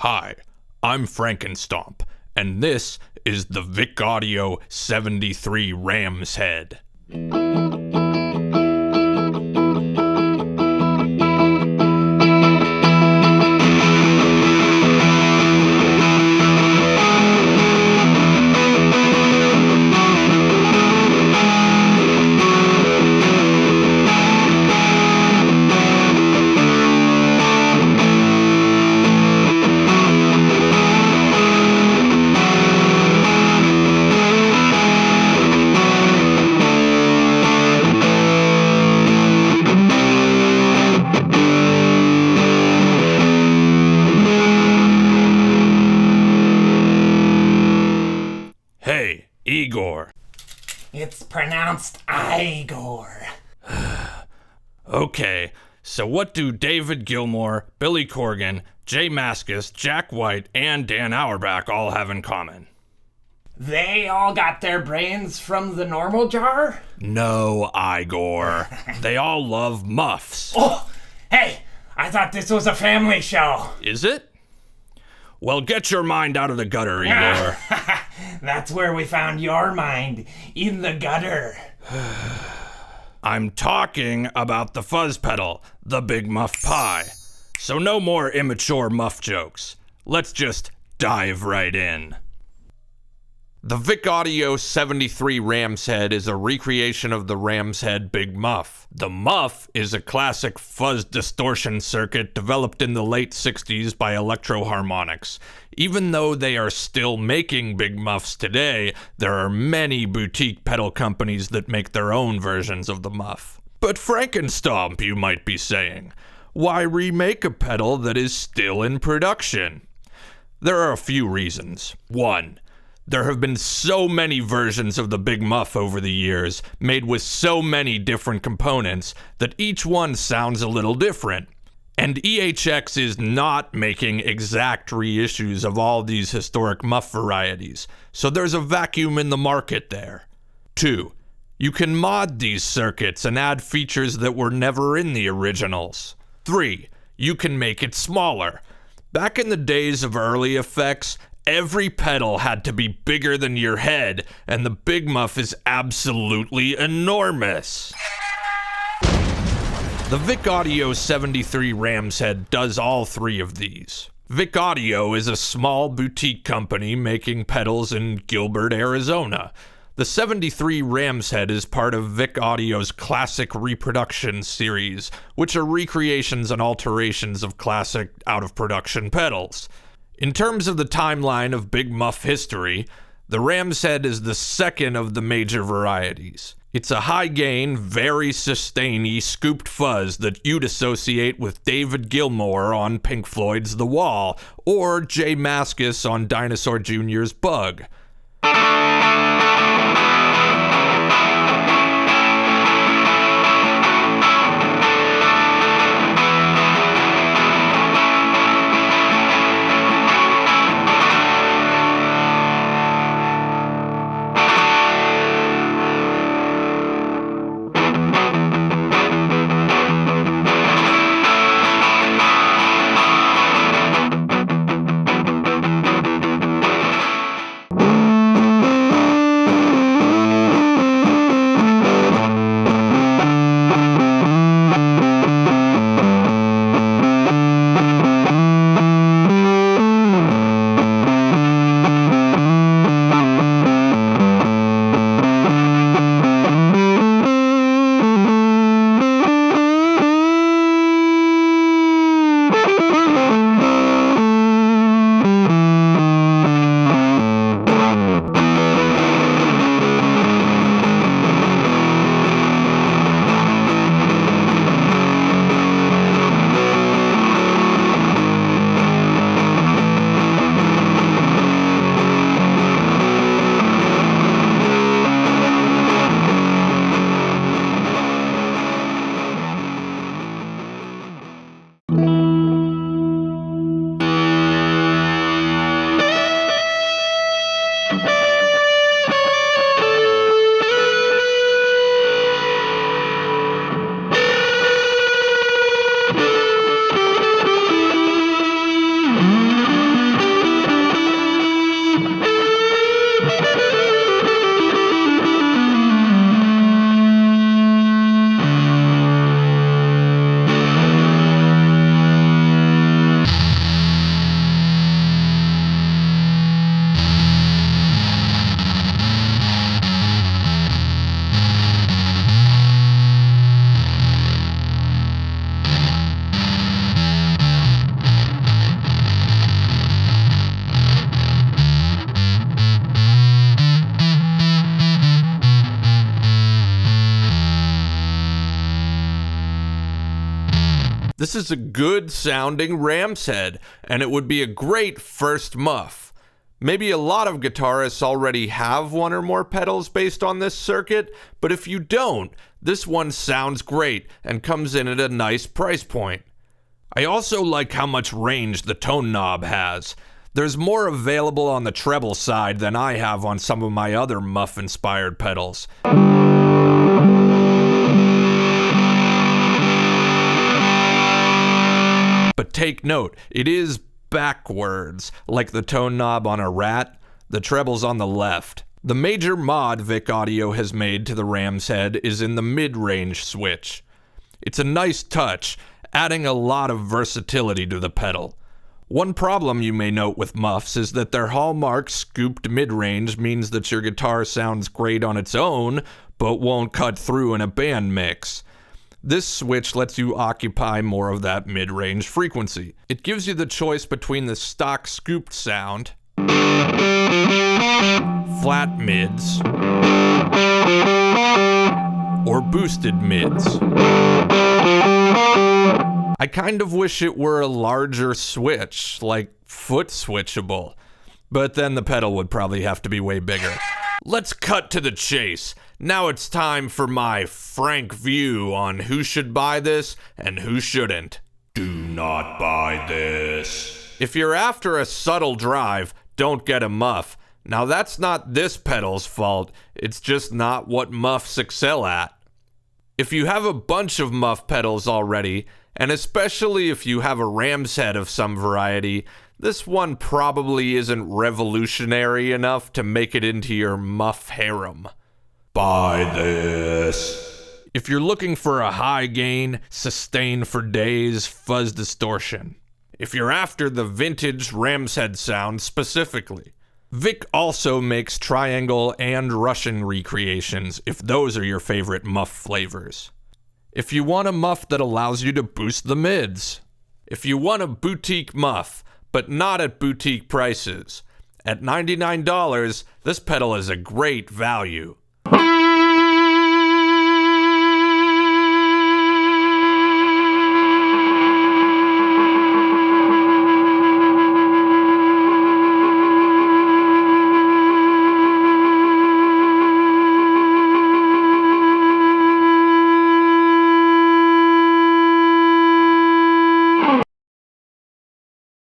Hi, I'm Frankenstomp, and this is the Vick Audio 73 Ram's Head. Hey, Igor. It's pronounced Igor. Okay, so what do David Gilmour, Billy Corgan, Jay Mascis, Jack White, and Dan Auerbach all have in common? They all got their brains from the normal jar? No, Igor. They all love muffs. Oh, hey, I thought this was a family show. Is it? Well, get your mind out of the gutter, Igor. That's where we found your mind, in the gutter. I'm talking about the fuzz pedal, the Big Muff Pie. So no more immature muff jokes. Let's just dive right in. The Vick Audio 73 Ram's Head is a recreation of the Ram's Head Big Muff. The Muff is a classic fuzz distortion circuit developed in the late 60s by Electro-Harmonix. Even though they are still making Big Muffs today, there are many boutique pedal companies that make their own versions of the Muff. But Frankenstomp, you might be saying. Why remake a pedal that is still in production? There are a few reasons. 1. There have been so many versions of the Big Muff over the years, made with so many different components, that each one sounds a little different. And EHX is not making exact reissues of all these historic muff varieties, so there's a vacuum in the market there. 2. You can mod these circuits and add features that were never in the originals. 3. You can make it smaller. Back in the days of early effects, every pedal had to be bigger than your head, and the Big Muff is absolutely enormous. The Vick Audio 73 Ram's Head does all three of these. Vick Audio is a small boutique company making pedals in Gilbert, Arizona. The 73 Ram's Head is part of Vick Audio's Classic Reproduction series, which are recreations and alterations of classic out-of-production pedals. In terms of the timeline of Big Muff history, the Ram's Head is the second of the major varieties. It's a high-gain, very sustainy scooped fuzz that you'd associate with David Gilmour on Pink Floyd's The Wall, or Jay Mascis on Dinosaur Jr.'s Bug. This is a good sounding ram's head, and it would be a great first muff. Maybe a lot of guitarists already have one or more pedals based on this circuit, but if you don't, this one sounds great and comes in at a nice price point. I also like how much range the tone knob has. There's more available on the treble side than I have on some of my other muff-inspired pedals. But take note, it is backwards, like the tone knob on a Rat. The treble's on the left. The major mod Vick Audio has made to the ram's head is in the mid-range switch. It's a nice touch, adding a lot of versatility to the pedal. One problem you may note with muffs is that their hallmark scooped mid-range means that your guitar sounds great on its own, but won't cut through in a band mix. This switch lets you occupy more of that mid-range frequency. It gives you the choice between the stock scooped sound, flat mids, or boosted mids. I kind of wish it were a larger switch, like foot switchable, but then the pedal would probably have to be way bigger. Let's cut to the chase. Now it's time for my frank view on who should buy this and who shouldn't. Do not buy this. If you're after a subtle drive, don't get a muff. Now that's not this pedal's fault, it's just not what muffs excel at. If you have a bunch of muff pedals already, and especially if you have a ram's head of some variety, this one probably isn't revolutionary enough to make it into your muff harem. Buy this. If you're looking for a high gain, sustain for days, fuzz distortion. If you're after the vintage ram's head sound specifically. Vick also makes triangle and Russian recreations, if those are your favorite muff flavors. If you want a muff that allows you to boost the mids. If you want a boutique muff, but not at boutique prices. At $99, this pedal is a great value.